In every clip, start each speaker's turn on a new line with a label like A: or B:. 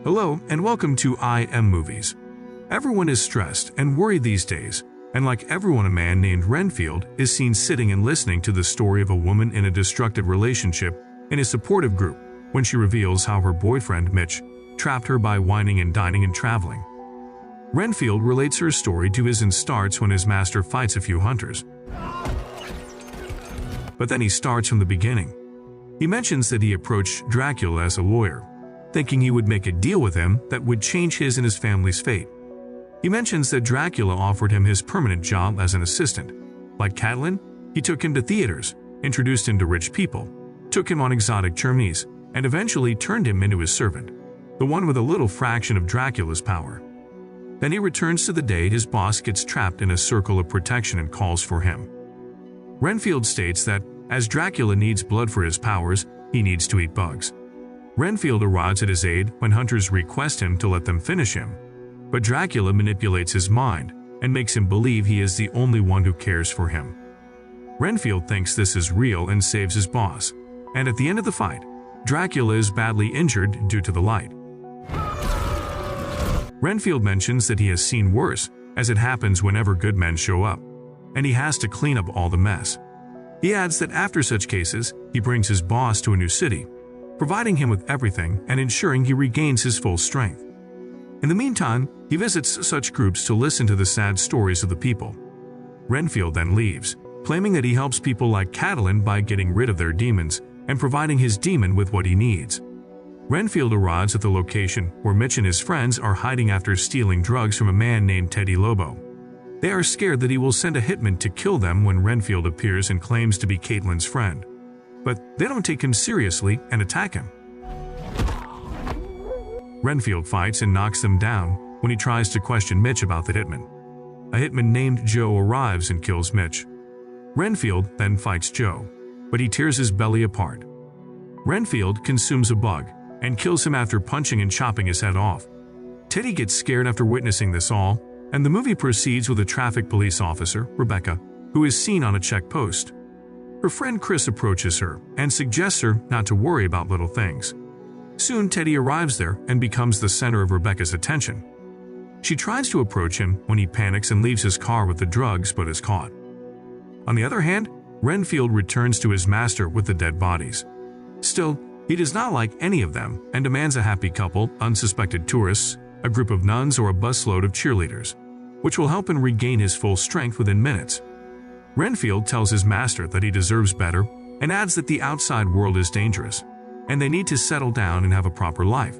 A: Hello and welcome to Movies. Everyone is stressed and worried these days, and like everyone, a man named Renfield is seen sitting and listening to the story of a woman in a destructive relationship in a supportive group when she reveals how her boyfriend, Mitch, trapped her by whining and dining and traveling. Renfield relates her story to his and starts when his master fights a few hunters. But then he starts from the beginning. He mentions that he approached Dracula as a lawyer, thinking he would make a deal with him that would change his and his family's fate. He mentions that Dracula offered him his permanent job as an assistant. Like Catelyn, he took him to theaters, introduced him to rich people, took him on exotic journeys, and eventually turned him into his servant, the one with a little fraction of Dracula's power. Then he returns to the day his boss gets trapped in a circle of protection and calls for him. Renfield states that, as Dracula needs blood for his powers, he needs to eat bugs. Renfield arrives at his aid when hunters request him to let them finish him, but Dracula manipulates his mind and makes him believe he is the only one who cares for him. Renfield thinks this is real and saves his boss, and at the end of the fight, Dracula is badly injured due to the light. Renfield mentions that he has seen worse, as it happens whenever good men show up, and he has to clean up all the mess. He adds that after such cases, he brings his boss to a new city, providing him with everything and ensuring he regains his full strength. In the meantime, he visits such groups to listen to the sad stories of the people. Renfield then leaves, claiming that he helps people like Catelyn by getting rid of their demons and providing his demon with what he needs. Renfield arrives at the location where Mitch and his friends are hiding after stealing drugs from a man named Teddy Lobo. They are scared that he will send a hitman to kill them when Renfield appears and claims to be Catelyn's friend. But they don't take him seriously and attack him. Renfield fights and knocks them down when he tries to question Mitch about the hitman. A hitman named Joe arrives and kills Mitch. Renfield then fights Joe, but he tears his belly apart. Renfield consumes a bug and kills him after punching and chopping his head off. Teddy gets scared after witnessing this all, and the movie proceeds with a traffic police officer, Rebecca, who is seen on a check post. Her friend Chris approaches her and suggests her not to worry about little things. Soon Teddy arrives there and becomes the center of Rebecca's attention. She tries to approach him when he panics and leaves his car with the drugs but is caught. On the other hand, Renfield returns to his master with the dead bodies. Still, he does not like any of them and demands a happy couple, unsuspected tourists, a group of nuns or a busload of cheerleaders, which will help him regain his full strength within minutes. Renfield tells his master that he deserves better and adds that the outside world is dangerous, and they need to settle down and have a proper life.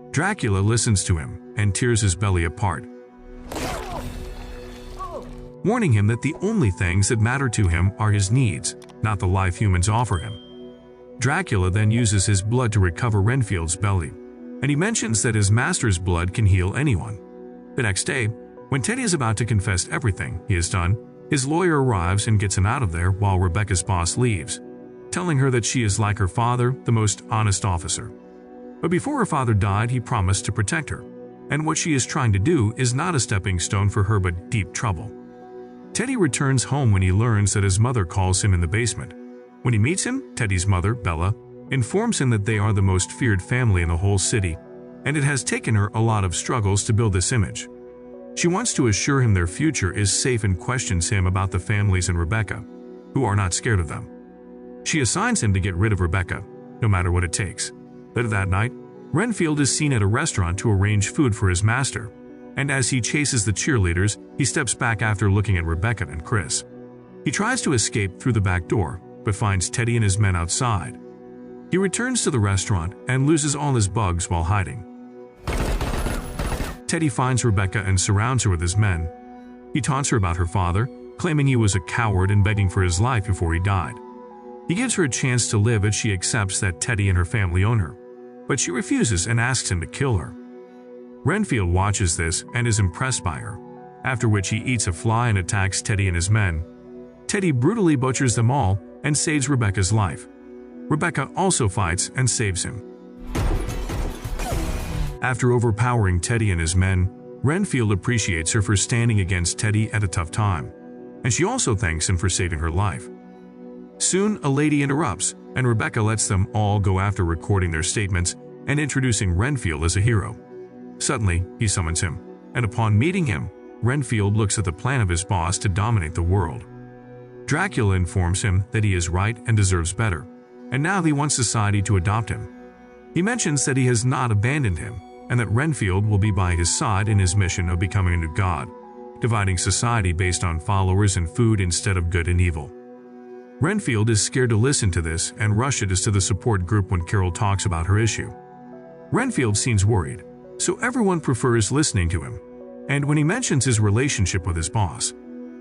A: Dracula listens to him and tears his belly apart, warning him that the only things that matter to him are his needs, not the life humans offer him. Dracula then uses his blood to recover Renfield's belly, and he mentions that his master's blood can heal anyone. The next day, when Teddy is about to confess everything he has done, his lawyer arrives and gets him out of there while Rebecca's boss leaves, telling her that she is like her father, the most honest officer. But before her father died, he promised to protect her, and what she is trying to do is not a stepping stone for her but deep trouble. Teddy returns home when he learns that his mother calls him in the basement. When he meets him, Teddy's mother, Bella, informs him that they are the most feared family in the whole city, and it has taken her a lot of struggles to build this image. She wants to assure him their future is safe and questions him about the families and Rebecca, who are not scared of them. She assigns him to get rid of Rebecca, no matter what it takes. Later that night, Renfield is seen at a restaurant to arrange food for his master, and as he chases the cheerleaders, he steps back after looking at Rebecca and Chris. He tries to escape through the back door, but finds Teddy and his men outside. He returns to the restaurant and loses all his bugs while hiding. Teddy finds Rebecca and surrounds her with his men. He taunts her about her father, claiming he was a coward and begging for his life before he died. He gives her a chance to live as she accepts that Teddy and her family own her, but she refuses and asks him to kill her. Renfield watches this and is impressed by her, after which he eats a fly and attacks Teddy and his men. Teddy brutally butchers them all and saves Rebecca's life. Rebecca also fights and saves him. After overpowering Teddy and his men, Renfield appreciates her for standing against Teddy at a tough time, and she also thanks him for saving her life. Soon, a lady interrupts, and Rebecca lets them all go after recording their statements and introducing Renfield as a hero. Suddenly, he summons him, and upon meeting him, Renfield looks at the plan of his boss to dominate the world. Dracula informs him that he is right and deserves better, and now he wants society to adopt him. He mentions that he has not abandoned him, and that Renfield will be by his side in his mission of becoming a new god, dividing society based on followers and food instead of good and evil. Renfield is scared to listen to this and rushes to the support group when Carol talks about her issue. Renfield seems worried, so everyone prefers listening to him, and when he mentions his relationship with his boss,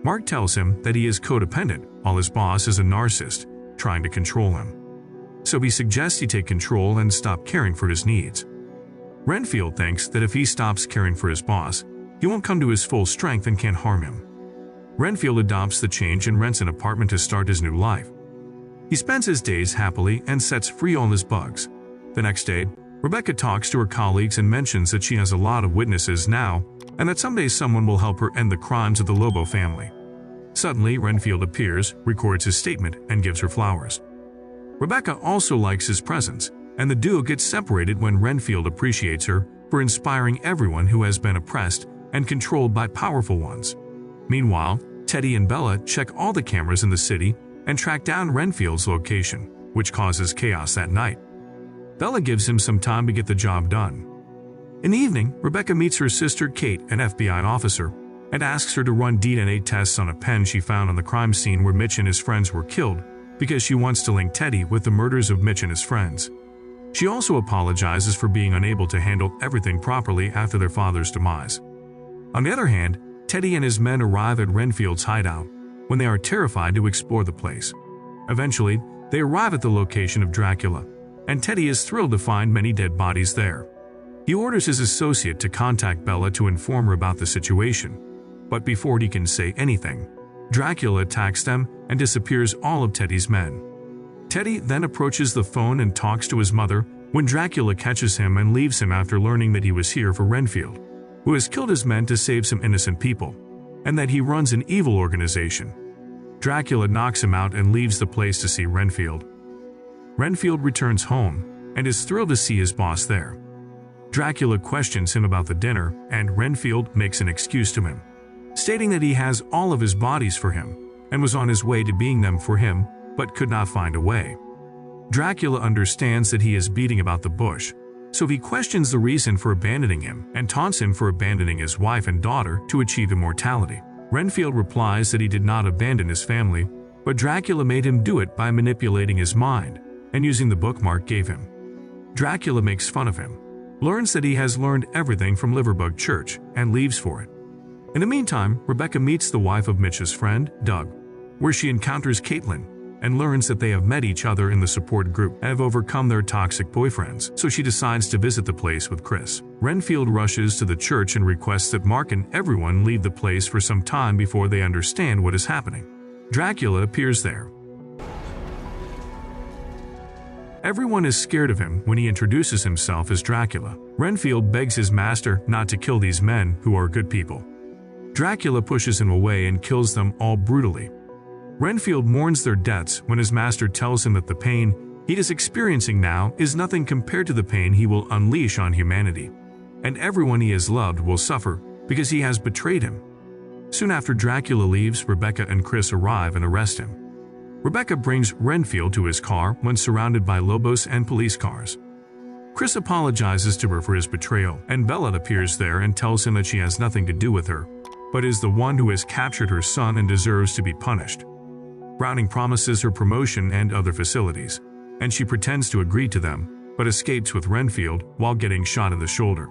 A: Mark tells him that he is codependent while his boss is a narcissist, trying to control him. So he suggests he take control and stop caring for his needs. Renfield thinks that if he stops caring for his boss, he won't come to his full strength and can't harm him. Renfield adopts the change and rents an apartment to start his new life. He spends his days happily and sets free all his bugs. The next day, Rebecca talks to her colleagues and mentions that she has a lot of witnesses now and that someday someone will help her end the crimes of the Lobo family. Suddenly, Renfield appears, records his statement, and gives her flowers. Rebecca also likes his presence, and the duo gets separated when Renfield appreciates her for inspiring everyone who has been oppressed and controlled by powerful ones. Meanwhile, Teddy and Bella check all the cameras in the city and track down Renfield's location, which causes chaos that night. Bella gives him some time to get the job done. In the evening, Rebecca meets her sister Kate, an FBI officer, and asks her to run DNA tests on a pen she found on the crime scene where Mitch and his friends were killed because she wants to link Teddy with the murders of Mitch and his friends. She also apologizes for being unable to handle everything properly after their father's demise. On the other hand, Teddy and his men arrive at Renfield's hideout when they are terrified to explore the place. Eventually, they arrive at the location of Dracula, and Teddy is thrilled to find many dead bodies there. He orders his associate to contact Bella to inform her about the situation, but before he can say anything, Dracula attacks them and disappears all of Teddy's men. Teddy then approaches the phone and talks to his mother when Dracula catches him and leaves him after learning that he was here for Renfield, who has killed his men to save some innocent people, and that he runs an evil organization. Dracula knocks him out and leaves the place to see Renfield. Renfield returns home and is thrilled to see his boss there. Dracula questions him about the dinner, and Renfield makes an excuse to him, stating that he has all of his bodies for him and was on his way to being them for him, but could not find a way. Dracula understands that he is beating about the bush, so he questions the reason for abandoning him and taunts him for abandoning his wife and daughter to achieve immortality. Renfield replies that he did not abandon his family, but Dracula made him do it by manipulating his mind and using the bookmark gave him. Dracula makes fun of him, learns that he has learned everything from Liverbug Church, and leaves for it. In the meantime, Rebecca meets the wife of Mitch's friend, Doug, where she encounters Catelyn and learns that they have met each other in the support group and have overcome their toxic boyfriends, so she decides to visit the place with Chris. Renfield rushes to the church and requests that Mark and everyone leave the place for some time before they understand what is happening. Dracula appears there. Everyone is scared of him when he introduces himself as Dracula. Renfield begs his master not to kill these men who are good people. Dracula pushes him away and kills them all brutally. Renfield mourns their deaths when his master tells him that the pain he is experiencing now is nothing compared to the pain he will unleash on humanity, and everyone he has loved will suffer because he has betrayed him. Soon after Dracula leaves, Rebecca and Chris arrive and arrest him. Rebecca brings Renfield to his car when surrounded by Lobos and police cars. Chris apologizes to her for his betrayal, and Bella appears there and tells him that she has nothing to do with her, but is the one who has captured her son and deserves to be punished. Browning promises her promotion and other facilities, and she pretends to agree to them, but escapes with Renfield while getting shot in the shoulder.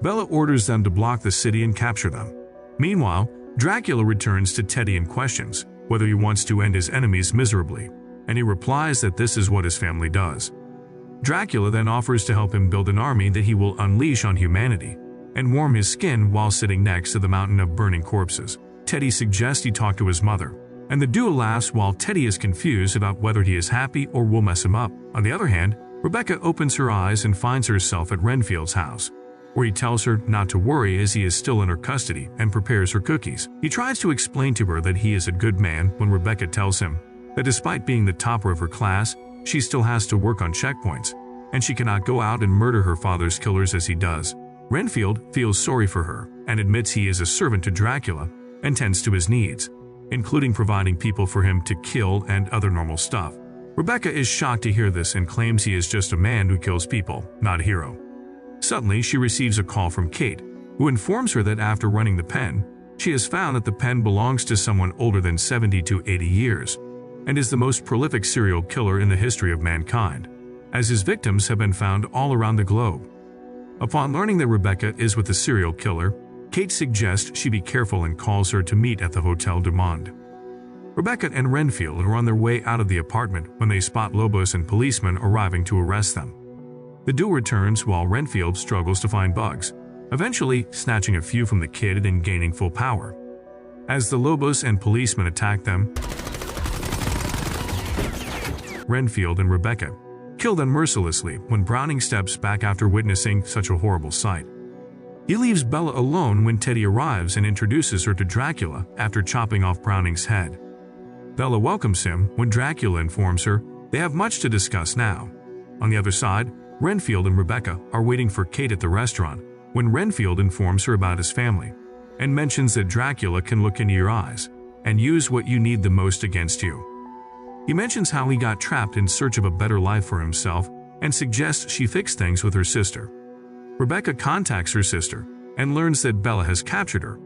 A: Bella orders them to block the city and capture them. Meanwhile, Dracula returns to Teddy and questions whether he wants to end his enemies miserably, and he replies that this is what his family does. Dracula then offers to help him build an army that he will unleash on humanity and warm his skin while sitting next to the mountain of burning corpses. Teddy suggests he talk to his mother, and the duo laughs while Teddy is confused about whether he is happy or will mess him up. On the other hand, Rebecca opens her eyes and finds herself at Renfield's house, where he tells her not to worry as he is still in her custody and prepares her cookies. He tries to explain to her that he is a good man when Rebecca tells him that despite being the topper of her class, she still has to work on checkpoints, and she cannot go out and murder her father's killers as he does. Renfield feels sorry for her and admits he is a servant to Dracula and tends to his needs, including providing people for him to kill and other normal stuff. Rebecca is shocked to hear this and claims he is just a man who kills people, not a hero. Suddenly, she receives a call from Kate, who informs her that after running the pen, she has found that the pen belongs to someone older than 70 to 80 years and is the most prolific serial killer in the history of mankind, as his victims have been found all around the globe. Upon learning that Rebecca is with the serial killer, Kate suggests she be careful and calls her to meet at the Hotel du Monde. Rebecca and Renfield are on their way out of the apartment when they spot Lobos and policemen arriving to arrest them. The duo returns while Renfield struggles to find bugs, eventually snatching a few from the kid and gaining full power. As the Lobos and policemen attack them, Renfield and Rebecca kill them mercilessly when Browning steps back after witnessing such a horrible sight. He leaves Bella alone when Teddy arrives and introduces her to Dracula after chopping off Browning's head. Bella welcomes him when Dracula informs her they have much to discuss now. On the other side, Renfield and Rebecca are waiting for Kate at the restaurant when Renfield informs her about his family and mentions that Dracula can look into your eyes and use what you need the most against you. He mentions how he got trapped in search of a better life for himself and suggests she fix things with her sister. Rebecca contacts her sister and learns that Bella has captured her,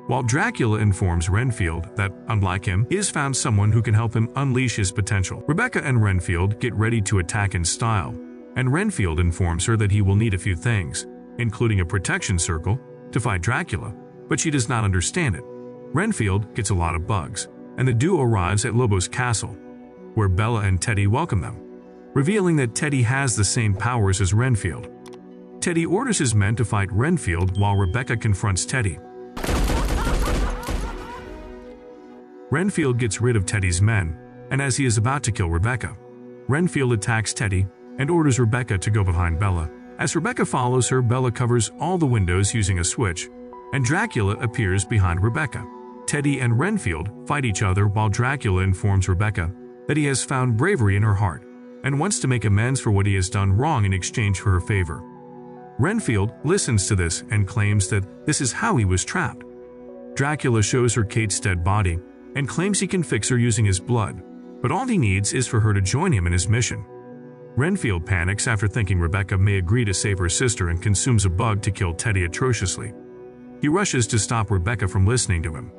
A: while Dracula informs Renfield that, unlike him, he has found someone who can help him unleash his potential. Rebecca and Renfield get ready to attack in style, and Renfield informs her that he will need a few things, including a protection circle, to fight Dracula, but she does not understand it. Renfield gets a lot of bugs, and the duo arrives at Lobos' castle, where Bella and Teddy welcome them, revealing that Teddy has the same powers as Renfield. Teddy orders his men to fight Renfield while Rebecca confronts Teddy. Renfield gets rid of Teddy's men, and as he is about to kill Rebecca, Renfield attacks Teddy and orders Rebecca to go behind Bella. As Rebecca follows her, Bella covers all the windows using a switch, and Dracula appears behind Rebecca. Teddy and Renfield fight each other while Dracula informs Rebecca that he has found bravery in her heart and wants to make amends for what he has done wrong in exchange for her favor. Renfield listens to this and claims that this is how he was trapped. Dracula shows her Kate's dead body and claims he can fix her using his blood, but all he needs is for her to join him in his mission. Renfield panics after thinking Rebecca may agree to save her sister and consumes a bug to kill Teddy atrociously. He rushes to stop Rebecca from listening to him,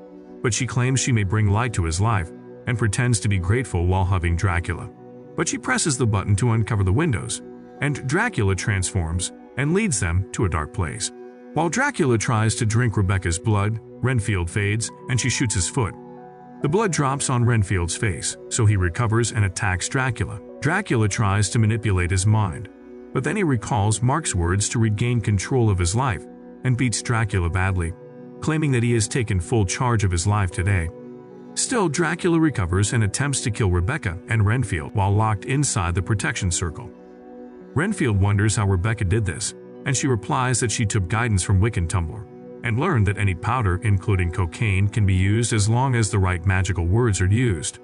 A: but she claims she may bring light to his life and pretends to be grateful while hugging Dracula. But she presses the button to uncover the windows, and Dracula transforms and leads them to a dark place. While Dracula tries to drink Rebecca's blood, Renfield fades and she shoots his foot. The blood drops on Renfield's face, so he recovers and attacks Dracula. Dracula tries to manipulate his mind, but then he recalls Mark's words to regain control of his life and beats Dracula badly, claiming that he has taken full charge of his life today. Still, Dracula recovers and attempts to kill Rebecca and Renfield while locked inside the protection circle. Renfield wonders how Rebecca did this, and she replies that she took guidance from Wiccan Tumblr and learned that any powder, including cocaine, can be used as long as the right magical words are used.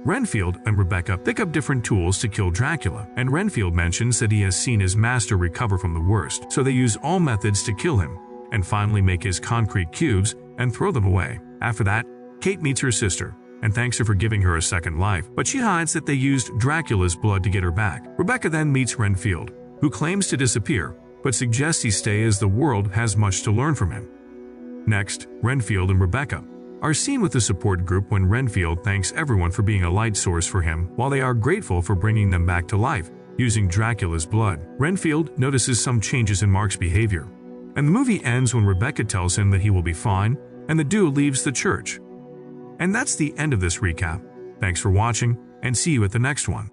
A: Renfield and Rebecca pick up different tools to kill Dracula, and Renfield mentions that he has seen his master recover from the worst, so they use all methods to kill him, and finally make his concrete cubes and throw them away. After that, Kate meets her sister and thanks her for giving her a second life, but she hides that they used Dracula's blood to get her back. Rebecca then meets Renfield, who claims to disappear, but suggests he stay as the world has much to learn from him. Next, Renfield and Rebecca are seen with the support group when Renfield thanks everyone for being a light source for him while they are grateful for bringing them back to life using Dracula's blood. Renfield notices some changes in Mark's behavior, and the movie ends when Rebecca tells him that he will be fine and the duo leaves the church. And that's the end of this recap. Thanks for watching, and see you at the next one.